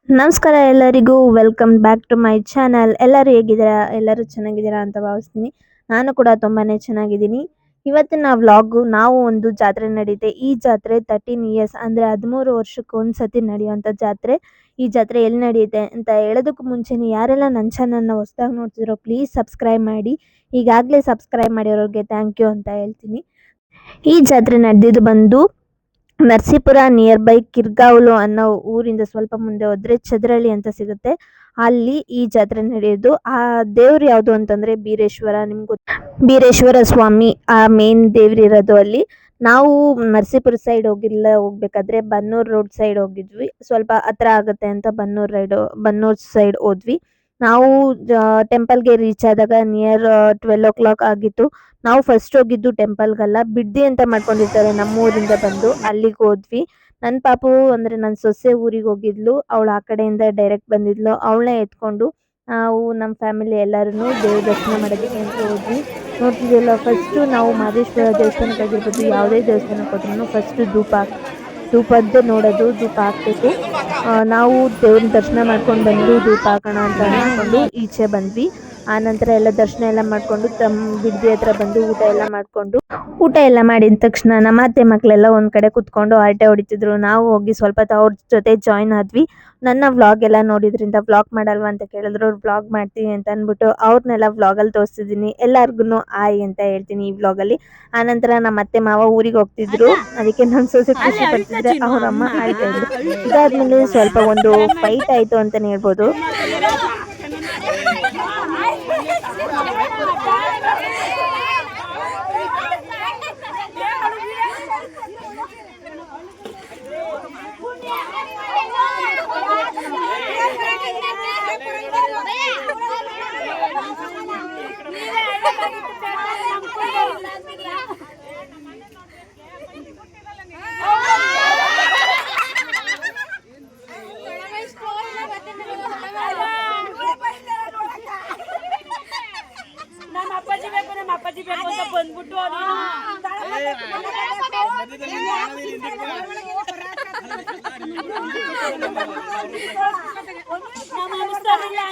ನಮಸ್ಕಾರ ಎಲ್ಲರಿಗೂ, welcome back to my channel. ಎಲ್ಲರೂ ಹೇಗಿದ್ದೀರಾ? ಎಲ್ಲರೂ ಚೆನ್ನಾಗಿದ್ದೀರಾ ಅಂತ ಭಾವಿಸ್ತೀನಿ. ನಾನು ಕೂಡ ತುಂಬಾನೇ ಚೆನ್ನಾಗಿದ್ದೀನಿ. ಇವತ್ತಿನ ವ್ಲಾಗು ನಾವು ಒಂದು ಜಾತ್ರೆ ನಡೀತೆ. ಈ ಜಾತ್ರೆ 13 ಇಯರ್ಸ್ ಅಂದರೆ 13 ವರ್ಷಕ್ಕೆ ಒಂದ್ಸತಿ ನಡೆಯುವಂಥ ಜಾತ್ರೆ. ಈ ಜಾತ್ರೆ ಎಲ್ಲಿ ನಡೆಯುತ್ತೆ ಅಂತ ಹೇಳೋದಕ್ಕೂ ಮುಂಚೆನೇ ಯಾರೆಲ್ಲ ನನ್ನ ಚಾನಲ್ನ ಹೊಸದಾಗಿ ನೋಡ್ತಿದ್ರೋ ಪ್ಲೀಸ್ ಸಬ್ಸ್ಕ್ರೈಬ್ ಮಾಡಿ. ಈಗಾಗಲೇ ಸಬ್ಸ್ಕ್ರೈಬ್ ಮಾಡಿರೋರಿಗೆ ಥ್ಯಾಂಕ್ ಯು ಅಂತ ಹೇಳ್ತೀನಿ. ಈ ಜಾತ್ರೆ ನಡೆದಿದ್ದು ಬಂದು ನರಸೀಪುರ ನಿಯರ್ ಬೈ ಕಿರ್ಗಾವಲು ಅನ್ನೋ ಊರಿಂದ ಸ್ವಲ್ಪ ಮುಂದೆ ಹೋದ್ರೆ ಚದರಳ್ಳಿ ಅಂತ ಸಿಗುತ್ತೆ. ಅಲ್ಲಿ ಈ ಜಾತ್ರೆ ನಡೆಯೋದು. ಆ ದೇವ್ರು ಯಾವುದು ಅಂತಂದ್ರೆ ಬೀರೇಶ್ವರ. ನಿಮ್ಗೆ ಬೀರೇಶ್ವರ ಸ್ವಾಮಿ ಆ ಮೇನ್ ದೇವ್ರು ಇರೋದು ಅಲ್ಲಿ. ನಾವು ನರಸೀಪುರ ಸೈಡ್ ಹೋಗ್ಬೇಕಾದ್ರೆ ಬನ್ನೂರ್ ರೋಡ್ ಸೈಡ್ ಹೋಗಿದ್ವಿ. ಸ್ವಲ್ಪ ಹತ್ರ ಆಗುತ್ತೆ ಅಂತ ಬನ್ನೂರ್ ಸೈಡ್ ಹೋದ್ವಿ. ನಾವು ಟೆಂಪಲ್ಗೆ ರೀಚ್ ಆದಾಗ ನಿಯರ್ 12 o'clock ಆಗಿತ್ತು. ನಾವು ಫಸ್ಟ್ ಹೋಗಿದ್ದು ಟೆಂಪಲ್ಗಲ್ಲ, ಬಿಡ್ದಿ ಅಂತ ಮಾಡ್ಕೊಂಡಿರ್ತಾರೆ ನಮ್ಮೂರಿಂದ ಬಂದು ಅಲ್ಲಿಗೆ ಹೋದ್ವಿ. ನನ್ನ ಪಾಪು ಅಂದ್ರೆ ನನ್ನ ಸೊಸೆ ಊರಿಗೆ ಹೋಗಿದ್ಲು, ಅವಳು ಆ ಕಡೆಯಿಂದ ಡೈರೆಕ್ಟ್ ಬಂದಿದ್ಲು. ಅವಳನ್ನೇ ಎತ್ಕೊಂಡು ನಾವು ನಮ್ಮ ಫ್ಯಾಮಿಲಿ ಎಲ್ಲರೂ ದೇವ್ರ ದರ್ಶನ ಮಾಡೋದಕ್ಕೆ ಅಂತ ಹೋದ್ವಿ. ನೋಡ್ತಿದ್ವಲ್ಲ, ಫಸ್ಟು ನಾವು ಮಹದೇಶ್ವರ ದೇವಸ್ಥಾನಕ್ಕೆ ಆಗಿರ್ಬೋದು, ಯಾವುದೇ ದೇವಸ್ಥಾನಕ್ಕೆ ಹೋದ್ರೂ ಫಸ್ಟು ಧೂಪದ್ದು ನೋಡೋದು, ಧೂಪ ಹಾಕ್ಬೇಕು. ನಾವು ದೇವ್ರ ದರ್ಶನ ಮಾಡ್ಕೊಂಡು ಬಂದು ಧೂಪ ಹಾಕೋಣ ಅಂತ ಅಂದ್ಕೊಂಡು ಈಚೆ ಬಂದ್ವಿ. ಆ ನಂತರ ಎಲ್ಲ ದರ್ಶನ ಎಲ್ಲ ಮಾಡಿಕೊಂಡು ಬಿಡ್ದಿ ಹತ್ರ ಬಂದು ಊಟ ಎಲ್ಲ ಮಾಡಿದ ತಕ್ಷಣ ನಮ್ಮ ಅತ್ತೆ ಮಕ್ಕಳೆಲ್ಲ ಒಂದು ಕಡೆ ಕುತ್ಕೊಂಡು ಹರಟೆ ಹೊಡಿತಿದ್ರು. ನಾವು ಹೋಗಿ ಸ್ವಲ್ಪ ಅವ್ರ ಜೊತೆ ಜಾಯ್ನ್ ಆದ್ವಿ. ನನ್ನ ವ್ಲಾಗ್ ಎಲ್ಲ ನೋಡಿದ್ರಿಂದ ವ್ಲಾಗ್ ಮಾಡಲ್ವಾ ಅಂತ ಕೇಳಿದ್ರು. ಅವ್ರು ವ್ಲಾಗ್ ಮಾಡ್ತೀನಿ ಅಂತ ಅಂದ್ಬಿಟ್ಟು ಅವ್ರನ್ನೆಲ್ಲ ವ್ಲಾಗಲ್ಲಿ ತೋರಿಸ್ತಿದ್ದೀನಿ. ಎಲ್ಲರಿಗೂ ಆಯ್ ಅಂತ ಹೇಳ್ತೀನಿ ಈ ವ್ಲಾಗಲ್ಲಿ. ಆನಂತರ ನಮ್ಮ ಅತ್ತೆ ಮಾವ ಊರಿಗೆ ಹೋಗ್ತಿದ್ರು, ಅದಕ್ಕೆ ನನ್ನ ಸೊಸೆ ಖುಷಿ ಪಡ್ತಿದ್ರೆ ಅವ್ರಮ್ಮ ಆಯ್ತು ಹೇಳಿದ್ರು. ಇದಾದ್ಮೇಲೆ ಸ್ವಲ್ಪ ಒಂದು ಫೈಟ್ ಆಯಿತು ಅಂತಲೇ ಹೇಳ್ಬೋದು. ಅಪ್ಪಾಜಿ ಬೇಕು ಅಂತ ಬಂದ್ಬಿಟ್ಟು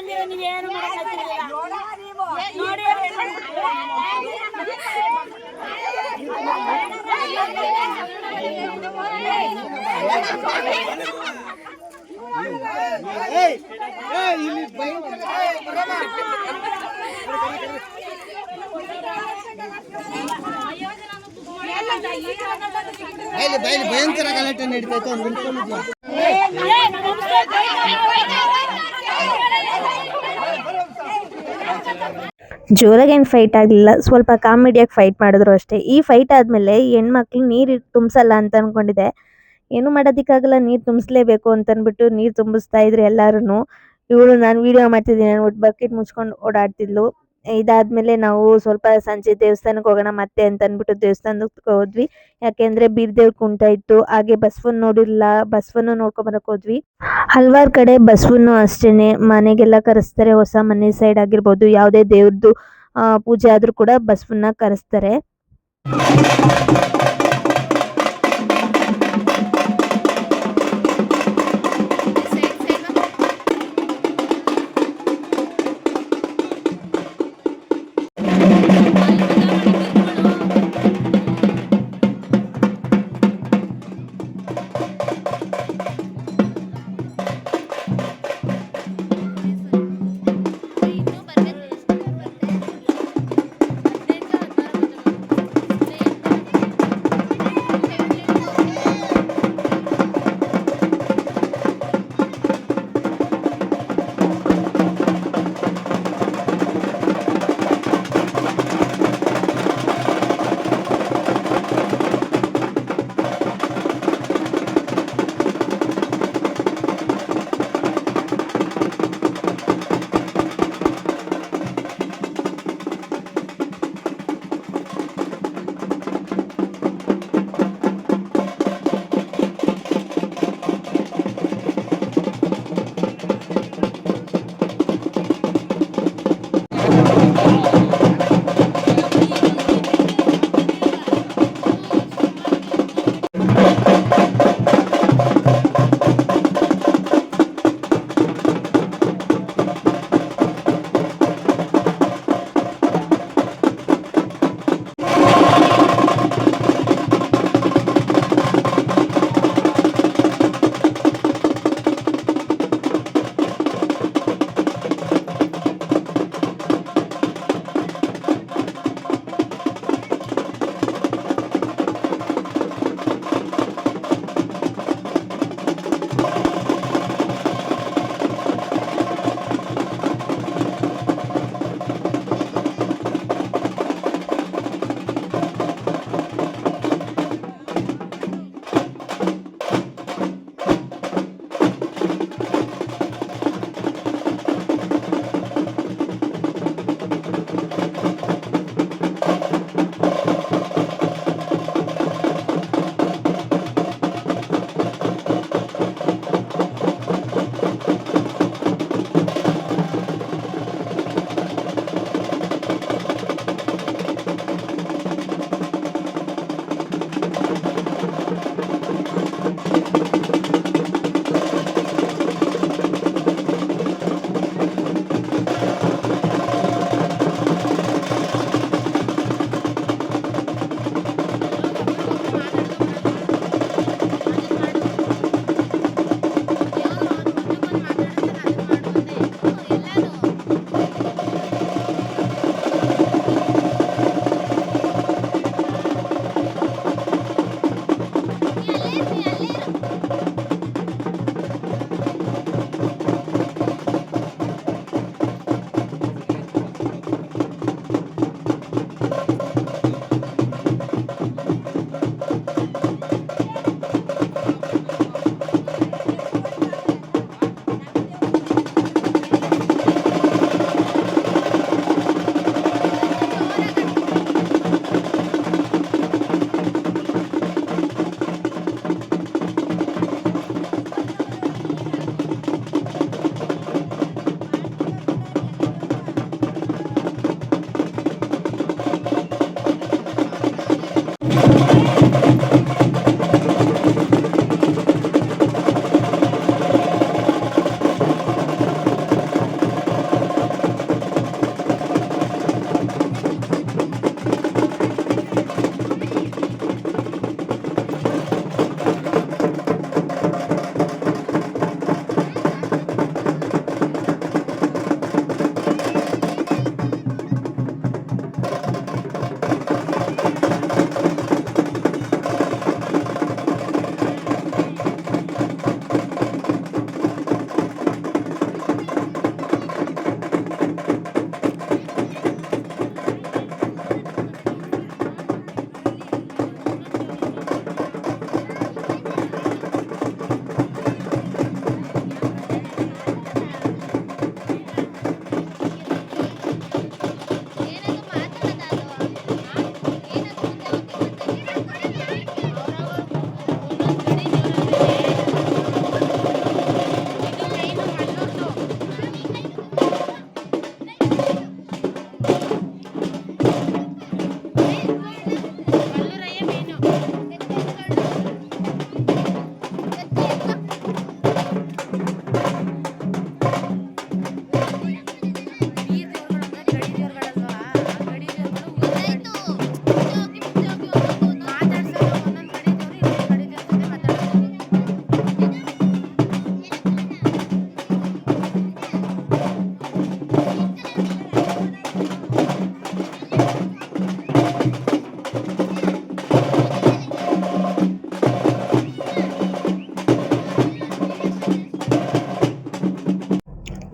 ನೀವೇನು ನೋಡಿ. ಭಯಂಕರ ಗಲಾಟೆ ನಡೀತಾಯ್ತು. ಜೋರಾಗಿ ಏನು ಫೈಟ್ ಆಗಲಿಲ್ಲ, ಸ್ವಲ್ಪ ಕಾಮಿಡಿಯಾಗಿ ಫೈಟ್ ಮಾಡಿದ್ರು ಅಷ್ಟೇ. ಈ ಫೈಟ್ ಆದಮೇಲೆ ಹೆಣ್ಮಕ್ಳು ನೀರು ತುಂಬಿಸಲ್ಲ ಅಂತ ಅಂದ್ಕೊಂಡಿದ್ದೆ. ಏನು ಮಾಡೋದಕ್ಕಾಗಲ್ಲ, ನೀರು ತುಂಬಿಸ್ಲೇಬೇಕು ಅಂತ ಅಂದ್ಬಿಟ್ಟು ನೀರು ತುಂಬಿಸ್ತಾ ಇದ್ರು ಎಲ್ಲರೂ. ಇವಳು ನಾನು ವೀಡಿಯೋ ಮಾಡ್ತಿದ್ದೀನಿ ಅಂದ್ಬಿಟ್ಟು ಬಕೆಟ್ ಮುಚ್ಕೊಂಡು ಓಡಾಡ್ತಿದ್ಲು. ಇದಾದ್ಮೇಲೆ ನಾವು ಸ್ವಲ್ಪ ಸಂಜೆ ದೇವಸ್ಥಾನಕ್ಕೆ ಹೋಗೋಣ ಮತ್ತೆ ಅಂತ ಅಂದ್ಬಿಟ್ಟು ದೇವಸ್ಥಾನಕ್ಕೆ ಹೋದ್ವಿ. ಯಾಕೆಂದ್ರೆ ಬೀರ್ದೇವ್ರ ಕುಂಟ ಇತ್ತು, ಹಾಗೆ ಬಸವನ್ನ ನೋಡಿಲ್ಲ, ಬಸವನ್ನ ನೋಡ್ಕೊಂಬರಕ್ ಹೋದ್ವಿ. ಹಲವಾರು ಕಡೆ ಬಸವನ್ನು ಅಷ್ಟೇನೆ ಮನೆಗೆಲ್ಲ ಕರೆಸ್ತಾರೆ. ಹೊಸ ಮನೆ ಸೈಡ್ ಆಗಿರ್ಬೋದು, ಯಾವುದೇ ದೇವ್ರದ್ದು ಪೂಜೆ ಆದ್ರೂ ಕೂಡ ಬಸವನ್ನ ಕರೆಸ್ತಾರೆ.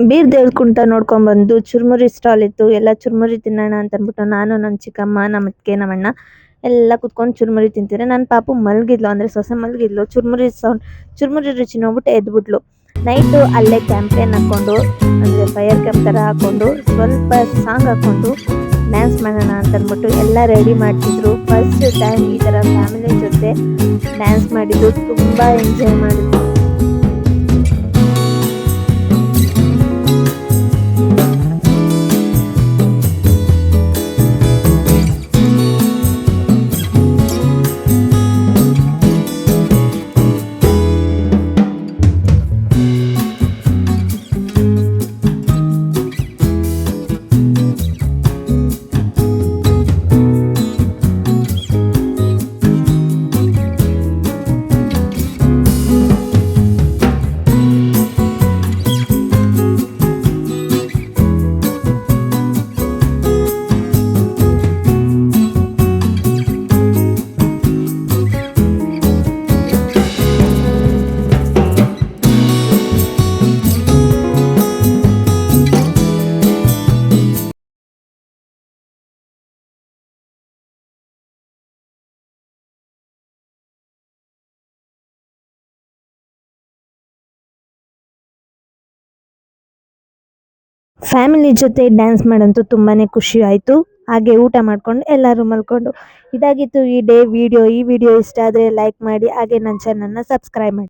ಬೀರ್ ದೇವ್ರ ಕುಂಟ ನೋಡ್ಕೊಂಡ್ ಬಂದು ಚುರ್ಮುರಿ ಸ್ಟಾಲ್ ಇತ್ತು. ಎಲ್ಲ ಚುರ್ಮುರಿ ತಿನ್ನೋಣ ಅಂತ ಅಂದ್ಬಿಟ್ಟು ನಾನು, ನನ್ನ ಚಿಕ್ಕಮ್ಮ, ನಮ್ಮ ಅತ್ತಿಗೆ, ನಮ್ಮ ಅಣ್ಣ ಎಲ್ಲ ಕುತ್ಕೊಂಡು ಚುರ್ಮುರಿ ತಿಂತಿದ್ರೆ ನನ್ನ ಪಾಪು ಮಲಗಿದ್ಲು, ಅಂದರೆ ಸೊಸೆ ಮಲಗಿದ್ಲು. ಚುರ್ಮುರಿ ರುಚಿ ನೋಡ್ಬಿಟ್ಟು ಎದ್ಬಿಟ್ಲು. ನೈಟು ಅಲ್ಲೇ ಕ್ಯಾಂಪೇನ್ ಹಾಕ್ಕೊಂಡು, ಅಂದರೆ ಫೈರ್ ಕ್ಯಾಂಪ್ ಥರ ಹಾಕ್ಕೊಂಡು ಸ್ವಲ್ಪ ಸಾಂಗ್ ಹಾಕ್ಕೊಂಡು ಡ್ಯಾನ್ಸ್ ಮಾಡೋಣ ಅಂತ ಅಂದ್ಬಿಟ್ಟು ಎಲ್ಲ ರೆಡಿ ಮಾಡ್ತಿದ್ರು. ಫಸ್ಟ್ ಟೈಮ್ ಈ ಥರ ಫ್ಯಾಮಿಲಿ ಜೊತೆ ಡ್ಯಾನ್ಸ್ ಮಾಡಿದ್ದು, ತುಂಬ ಎಂಜಾಯ್ ಮಾಡಿದ್ವಿ. ಫ್ಯಾಮಿಲಿ ಜೊತೆ ಡ್ಯಾನ್ಸ್ ಮಾಡಂತೂ ತುಂಬಾ ಖುಷಿ ಆಯಿತು. ಹಾಗೆ ಊಟ ಮಾಡ್ಕೊಂಡು ಎಲ್ಲರೂ ಮಲ್ಕೊಂಡು. ಇದಾಗಿತ್ತು ಈ ಡೇ ವಿಡಿಯೋ. ಈ ವಿಡಿಯೋ ಇಷ್ಟ ಆದರೆ ಲೈಕ್ ಮಾಡಿ, ಹಾಗೆ ನನ್ನ ಚಾನಲ್ನ ಸಬ್ಸ್ಕ್ರೈಬ್ ಮಾಡಿ.